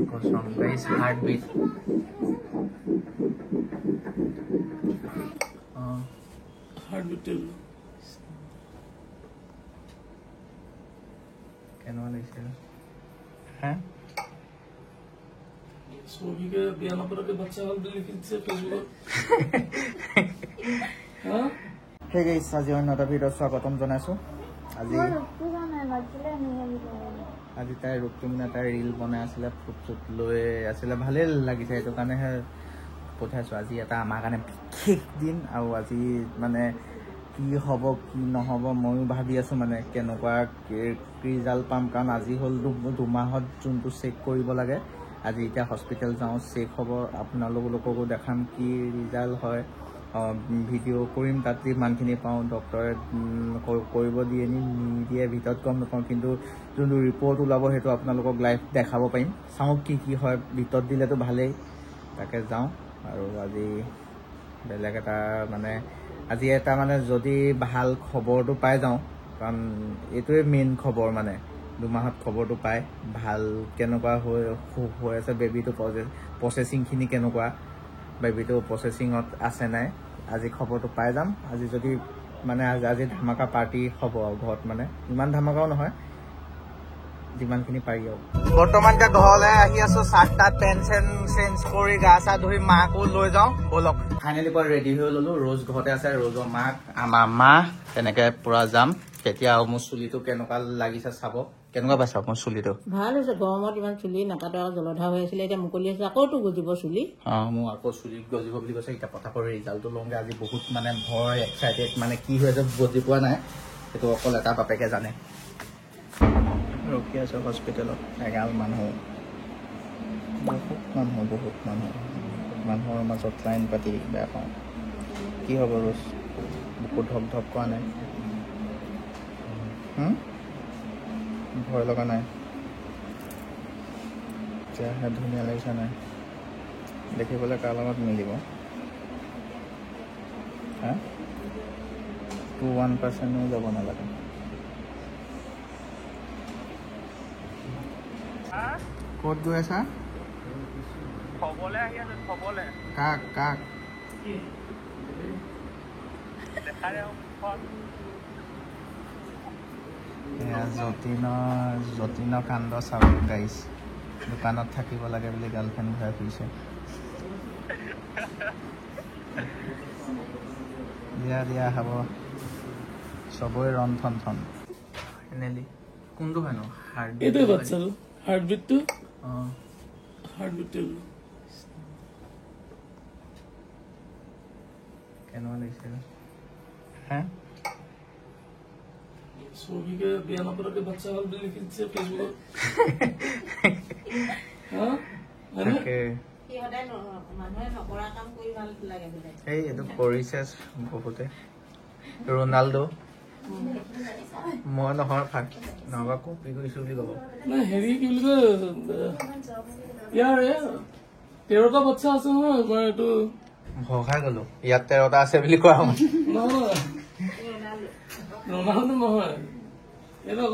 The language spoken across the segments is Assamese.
Kosong guys, heartbeat. Heartbeat tell. Can one listen? Huh? सोगी के बयान पर के बच्चा वाल लिखि दिसे फेसबुक हां हे गाइस আজি অন্যটা ভিডিও স্বাগতম জনাইছো আজি আজি তাই ৰূপটোমনা তাই ৰীল বনাই আছিল ফুটফুট লৈ আছিল ভালে লাগিছে এটো কাৰণে পঠাইছো আজি এটা আমাৰ কাৰণে বিশেষ দিন আৰু আজি মানে কি হ'ব কি নহব মই ভাবি আছো মানে কেনেকুৱা ৰিজাল্ট পাম কাৰণ আজি হল দুমাহত যোনটো চেক কৰিব লাগে আজি এটা হস্পিটেল যাও চেক হ'ব আপোনালোককো দেখাম কি ৰিজাল্ট হয় ভিডিও কৰিম তাত মানখিনি পাওঁ ডক্টৰে কৰিব দিয়ে নিদিয়ে ভিতৰত গম নাপাওঁ কিন্তু যোনটো ৰিপৰ্ট ওলাব সেইটো আপোনালোকক লাইভ দেখাব পাৰিম চাওঁ কি হয় ভিতৰত দিলেতো ভালেই তাকে যাওঁ আৰু আজি বেলেগ এটা মানে আজি এটা মানে যদি ভাল খবৰটো পাই যাওঁ কাৰণ এইটোৱে মেইন খবৰ মানে দুমাহত খবৰটো পাই ভাল কেনেকুৱা হৈ আছে বেবিটো প্ৰসেসিংখিনি কেনেকুৱা বেবিটো প্ৰসেসিংত আছে নাই আজি খবৰটো পাই যাম আজি যদি মানে আজি ধামাকা পাৰ্টি হ'ব ঘৰত মানে ইমান ধামাকাও নহয় যিমানখিনি পাৰি আৰু বৰ্তমান এতিয়া ঘৰলৈ আহি আছো সাতটা পেনশন চেঞ্জ কৰি গা চা ধুই মাকো লৈ যাওঁ বলক ফাইনেলি পৰা ৰেডি হৈ ললো ৰোজ ঘৰতে আছে ৰোজৰ মাক আমাৰ মা তেনেকে পুৰা যাম তেতিয়া মোৰ চুলিটো কেনেকুৱা লাগিছে চাব কেনেকুৱা পাইছা মোৰ চুলিটো ভাল হৈছে গৰমত ইমান চুলি নাকাটা জলধা হৈ আছিলে এতিয়া মুকলি আছে আকৌ তো গজিব চুলি মোৰ আকৌ চুলি গজিব বুলি কৈছে এতিয়া পথাপৰ ৰিজাল্টটো লওঁগে আজি বহুত মানে ভয় এক্সাইটেড মানে কি হৈ আছে গজি পোৱা নাই সেইটো অকল এটা বাপেকে জানে ৰখি আছো হস্পিটেলত এগাল মানুহ বহুত মানুহৰ মাজত লাইন পাতি বেয়া পাওঁ কি হ'ব ৰোজ বুকু ধক ধক কৰা নাই ভয় লগা নাই এতিয়াহে ধুনীয়া লাগিছে নাই দেখিবলৈ কাৰ লগত মিলিব হা 1% যাব নালাগে ক'ত গৈ আছা খবলে আহি আছে খবলে কাক দেখাৰে যতীনৰ কাণ্ড চাব গাইছ দোকানত থাকিব লাগে বুলি গাৰ্লফ্ৰেণ্ড ঘূৰাই ফুৰিছে দিয়া হ'ব চবৰে ৰন থন ফাইনেলি কোনটো ভানো এইটো বাচ্চাটো হাৰ্টবিটটো হাৰ্টবিট টেল কেনেকুৱা লাগিছে হা सोगी के बयान पर के बच्चा वाल लिखि दिसे फेसबुक हां তাকে কি হদাই মানুহে নকৰা কাম কৰি ভাল লাগে বুলে এই এইটো কৰিছে বহুতে ৰোনাল্ডো মই নহয় নহবা কপি কৰিছো বুলি ক'ব না হেৰি কি বুলি কয় ইয়াৰ 13টা বাচ্চা আছে নহয় মই এইটো ভগাই গলো ইয়াত 13টা আছে বুলি কোৱা মই নহয় ৰনাল্ডো নহয় এইটো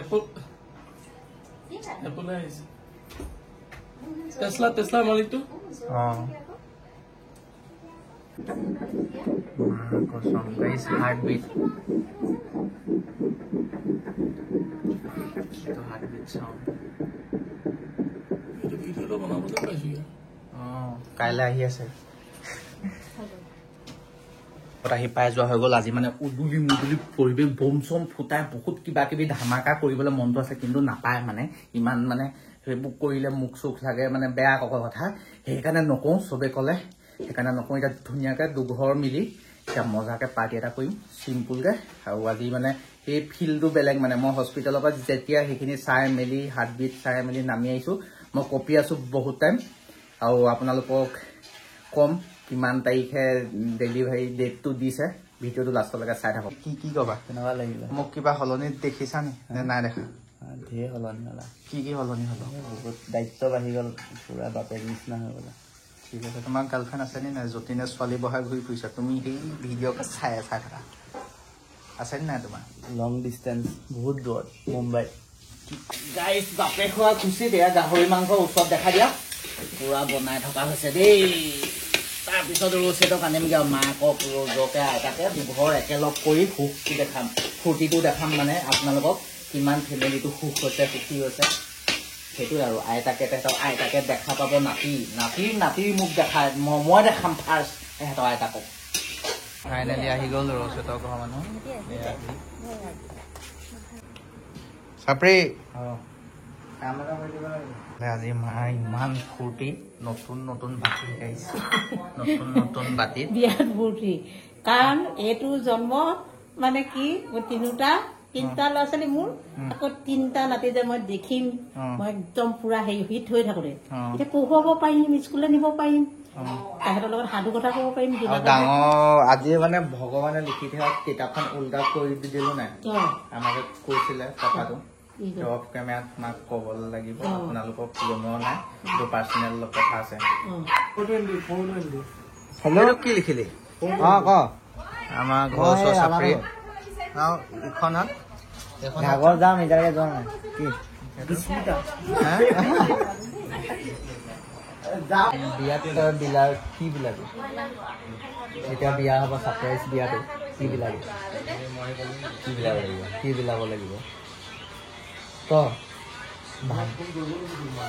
আকৌ এপল আহিছে টেসলা মালিকটো কসম গাইস হার্টবিট সাউন্ড এইটো ভিডিওটো বনাবলৈ পাইছো কাইলৈ আহি আছে আহি পাই যোৱা হৈ গ'ল আজি মানে উদুলি মুদুলি পৰিৱেশ বম চম ফুটাই বহুত কিবা কিবি ধামাকা কৰিবলৈ মনটো আছে কিন্তু নাপায় মানে ইমান মানে সেইবোৰ কৰিলে মুখ চুখ লাগে মানে বেয়া কথা সেইকাৰণে নকওঁ চবে ক'লে সেইকাৰণে নকওঁ এতিয়া ধুনীয়াকৈ দুঘৰ মিলি এতিয়া মজাকৈ পাৰ্টি এটা কৰিম চিম্পুলকৈ আৰু আজি মানে সেই ফিল্ডটো বেলেগ মানে মই হস্পিটেলৰ পৰা যেতিয়া সেইখিনি চাই মেলি হাৰ্টবিট চাই মেলি নামি আহিছোঁ মই কপি আছোঁ বহুত টাইম আৰু আপোনালোকক কম কিমান তাৰিখে ডেলিভাৰী ডেটটো দিছে ভিডিঅ'টো লাষ্টলৈকে চাই থাকক কি ক'বা কেনেকুৱা লাগিলে মোক কিবা সলনি দেখিছা নে নাই দেখা ঢেৰ সলনি হ'লা কি সলনি হ'ল বহুত দায়িত্ব বাঢ়ি গ'ল পুৰা বাপেক নিচিনা হৈ গ'লা ঠিক আছে তোমাৰ গাৰ্লফ্ৰেণ্ড আছে নে নাই যতীনে ছোৱালী বহাই ঘূৰি ফুৰিছা তুমি সেই ভিডিঅ'কে চাই থাকা আছে নে নাই তোমাৰ লং ডিষ্টেঞ্চ বহুত দূৰত মুম্বাইত গাইছ বাপে খোৱা খুচি দিয়া গাহৰি মাংস ওচৰত দেখা দিয়া পুৰা বনাই থকা হৈছে দেই তাৰপিছত ৰচেটক আনিমগৈ আৰু মাকক ৰজকে আইতাকে দুঘৰ একেলগ কৰি সুখটো দেখাম ফূৰ্তিটো দেখাম মানে আপোনালোকক কিমান ফেমিলিটো সুখ হৈছে সুখী হৈছে সেইটোৱে আৰু আইতাকে দেখা পাব নাতিৰ মোক দেখাই মই দেখাম ফাৰ্ষ্ট সিহঁতৰ আইতাকক ফাইনেলি আহি গ'ল ৰচেটৰ ঘৰৰ মানুহ চাপৰি আজি মাৰ ইমান ফূৰ্তি নতুন বাতি শিকাইছে নতুন বাতিত বিৰাট ফূৰ্তি কাৰণ এইটো জন্ম মানে কি তিনিটা ল'ৰা ছোৱালী মোৰ আকৌ 3টা নাতি যে মই দেখিম মই একদম পুৰা হিট হৈ থাকোঁতে এতিয়া পঢ়ুৱাব পাৰিম স্কুললৈ নিব পাৰিম তাহাঁতৰ লগত সাধু কথা ক'ব পাৰিম ডাঙৰ আজি মানে ভগৱানে লিখি থকা কিতাপখন উল্টা কৰি দিলো নাই আমাক কৈছিলে কথাটো অফ কেমেৰাত মাক ক'ব লাগিব আপোনালোকক জনোৱা নাই এইটো পাৰ্চনেল কথা আছে হেল্ল' কি লিখিলি আমাৰ ঘৰ ওচৰ চাপৰি ইখনত ঘাগৰ যাম এতিয়ালৈকে যোৱা নাই কি বিয়াত বিলাৰ কি বিলাবি এতিয়া বিয়া হ'ব ছাৰপ্ৰাইজ বিয়াটো কি বিলাবি কি বিলাব লাগিব ক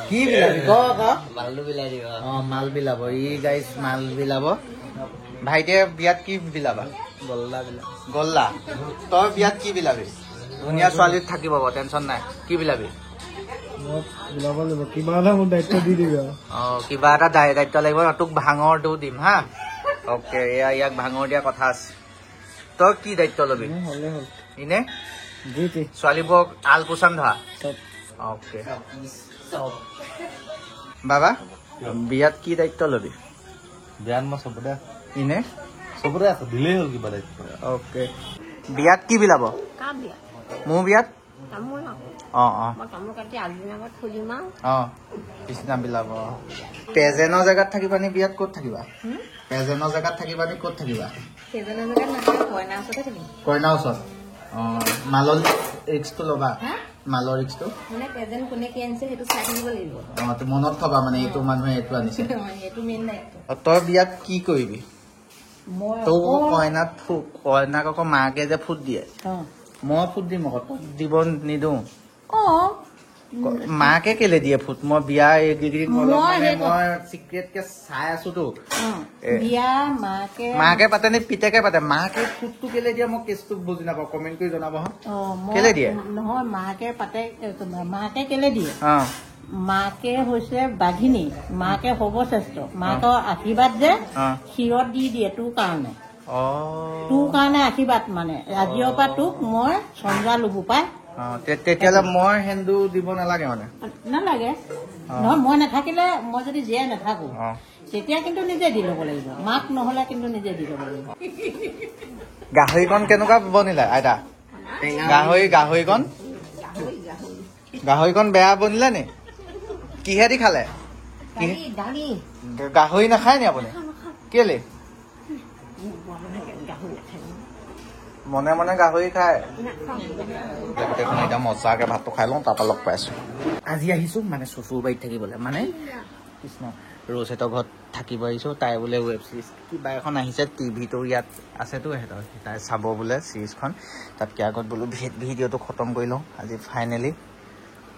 কি বিলাবি ক মালটো বিলাই দিব মাল বিলাব গাইজ মাল বিলাব ভাইটিয়ে বিয়াত কি বিলাবা গল্লা তই বিয়াত কি বিলাবি ধুনীয়া ছোৱালীত থাকিব টেনচন নাই কি বিলাবি কিবা এটা মোৰ দায়িত্ব দি দিবি কিবা এটা দায়িত্ব লাগিব তোক ভাঙৰটো দিম হা অকে ইয়াক ভাঙৰ দিয়া কথা আছে তই কি দায়িত্ব লবি এনে ছোৱালীবোৰক আল পোচান ধৰা অকে বাবা বিয়াত কি দায়িত্ব লবি বিয়াত মই চবতে এনে চবতে আছো দিলেই হ'ল কিবা দায়িত্ব অকে বিয়াত কি বিলাব মোৰ বিয়াত পিছদিনা বিলাব পেজেনৰ জেগাত থাকিবা নি বিয়াত ক'ত থাকিবা পেজেনৰ জেগাত থাকিবা নি ক'ত থাকিবা কইনাৰ ওচৰত মালৰ ৰিক্সটো ল'বা মালৰ ৰিক্সটো মনত থবা মানে এইটো মানুহে এইটো আনিছে তই বিয়াত কি কৰিবি তোক কইনাক আকৌ মাকে যে ফুট দিয়ে মই ফুট দিম আকৌ তোক দিব নিদিওঁ মাকে কেলে দিয়ে ফুট মই বিয়া মই চিক্ৰেটকে চাই আছো তো মাকে পাতে নে পিতেকে পাতে মাকে ফুটটো কেলে দিয়ে মই কেছটো বুজি নাপাওঁ কমেণ্ট কৰি জনাব কেলে দিয়ে নহয় মাকে পাতে মাকে কেলে দিয়ে মাকে হৈছে বাঘিনী মাকে সৰ্বশ্ৰেষ্ঠ মাকৰ আশীৰ্বাদ যে শিৰত দি দিয়ে তোৰ কাৰণে আশীৰ্বাদ মানে আজিৰ পৰা তোক মই চন্দ্ৰা লুবু পাই তেতিয়াহ'লে মই সেন্দু দিব নালাগে মানে নালাগে নহয় মই নাথাকিলে মই যদি জীয়াই নাথাকো তেতিয়া কিন্তু নিজে দি ল'ব লাগিব মাক নহলে কিন্তু নিজে দি ল'ব লাগিব গাহৰিকণ কেনেকুৱা বনিলে আইতা গাহৰিকণ বেয়া বনিলে নি কিহেদি খালে গাহৰি নাখায় নি আপুনি কেলে মনে মনে গাহৰি খায় গোটেইখন এতিয়া মজাকে ভাতটো খাই লওঁ তাৰপৰা লগ পাইছো আজি আহিছো মানে চচুৰ বাৰীত থাকিবলৈ মানে কৃষ্ণ ৰচেটৰ ঘৰত থাকিব আহিছো তাই বোলে ৱেব চিৰিজ কিবা এখন আহিছে টিভিটো ইয়াত আছেতো সিহঁতৰ তাই চাব বোলে চিৰিজখন তাতকৈ আগত বোলো ভিডিঅ'টো খতম কৰি লওঁ আজি ফাইনেলি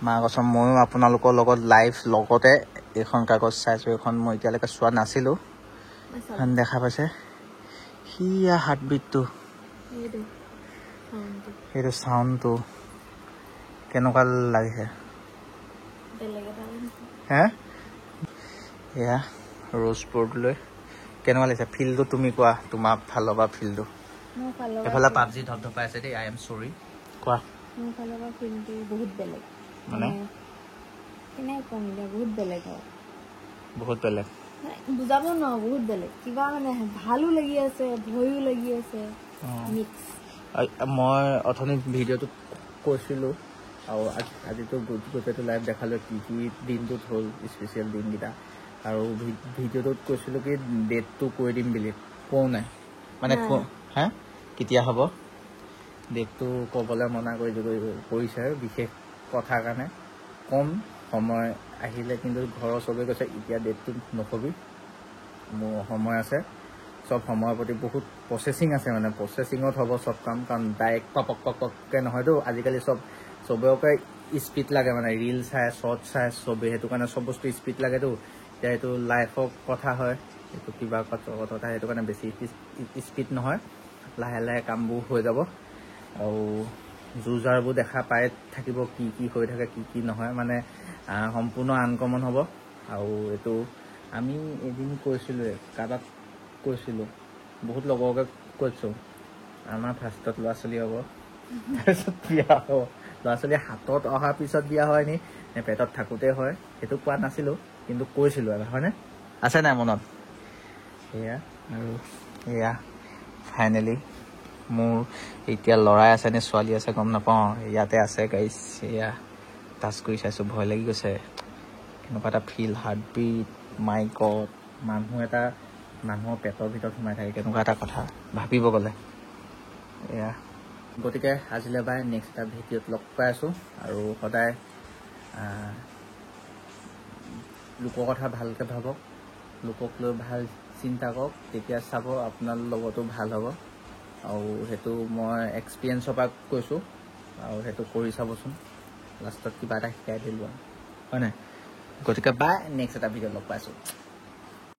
মা কচম ময়ো আপোনালোকৰ লগত লাইভ লগতে এইখন কাগজ চাইছোঁ এইখন মই এতিয়ালৈকে চোৱা নাছিলোঁ এখন দেখা পাইছে সিয়া হাৰ্টবিটটো সেইটো চাউণ্ডটো কেনেকুৱা লাগিছে হে এয়া ৰ'জপৰ্টলৈ কেনেকুৱা লাগিছে ফিল্ডটো তুমি কোৱা তোমাৰ ফালৰ পৰা ফিল্ডটো এফালে পাবজি ধপধপাই আছে দেই আই এম চৰি কোৱা বহুত বেলেগ মানে বহুত বেলেগ বহুত বেলেগ বুজাব নোৱাৰো বহুত বেলেগ কিবা মানে ভালো লাগি আছে ভয়ো লাগি আছে মই অথনি ভিডিঅ'টোত কৈছিলোঁ আৰু আজিতো গোটেইটো লাইভ দেখালোঁ কি কি দিনটোত হ'ল স্পেচিয়েল দিনকেইটা আৰু ভিডিঅ'টোত কৈছিলোঁ কি ডেটটো কৈ দিম বুলি কোৱা নাই মানে কেতিয়া হ'ব ডেটটো ক'বলৈ মনা কৰিছে আৰু বিশেষ কথাৰ কাৰণে কম সময় আহিলে, কিন্তু ঘৰৰ চবেই কৈছে এতিয়া ডেটটো নকবি, মোৰ সময় আছে, চব সময়ৰ প্ৰতি বহুত প্ৰচেচিং আছে, মানে প্ৰচেচিঙত হ'ব চব কাম, কাৰণ ডাইৰেক্ট পপককৈ নহয়তো আজিকালি চবকে স্পীড লাগে, মানে ৰিল চাই শ্বৰ্ট চাই চবেই, সেইটো কাৰণে চব বস্তু স্পীড লাগেতো। এতিয়া এইটো লাইফৰ কথা হয়, এইটো কিবা কথা, সেইটো কাৰণে বেছি স্পীড নহয়, লাহে লাহে কামবোৰ হৈ যাব। আৰু যুঁজাৰবোৰ দেখা পাই থাকিব, কি কি হৈ থাকে কি কি নহয়, মানে সম্পূৰ্ণ আনকমন হ'ব। আৰু এইটো আমি এদিন কৈছিলোঁৱে, কাৰোবাক কৈছিলোঁ, বহুত লগৰকে কৈছোঁ, আমাৰ ফাৰ্ষ্টত ল'ৰা ছোৱালী হ'ব, তাৰপিছত বিয়া হ'ব। ল'ৰা ছোৱালী হাতত অহাৰ পিছত বিয়া হয় নে পেটত থাকোঁতে হয়, সেইটো কোৱা নাছিলোঁ, কিন্তু কৈছিলোঁ আৰু, হয়নে? আছে নাই মনত? সেয়া আৰু এয়া ফাইনেলি মোৰ এতিয়া ল'ৰাই আছে নে ছোৱালী আছে গম নাপাওঁ, ইয়াতে আছে গাইছ। এয়া টাচ কৰি চাইছোঁ, ভয় লাগি গৈছে, এনেকুৱা এটা ফিল, হাৰ্টবিট, মাই গড, মানুহৰ পেটৰ ভিতৰত সোমাই থাকে, কেনেকুৱা এটা কথা ভাবিব গ'লে। এয়া গতিকে আজিলৈ বাই, নেক্সট এটা ভিডিঅ'ত লগ পাই আছোঁ। আৰু সদায় লোকৰ কথা ভালকৈ ভাবক, লোকক লৈ ভাল চিন্তা কৰক, তেতিয়া চাব আপোনাৰ লগতো ভাল হ'ব। আৰু সেইটো মই এক্সপিৰিয়েঞ্চৰ পৰা কৈছোঁ, আৰু সেইটো কৰি চাবচোন, লাষ্টত কিবা এটা শিকাই দিলোঁ আৰু, হয় নাই? গতিকে বাই, নেক্সট এটা ভিডিঅ'ত লগ পাইছোঁ।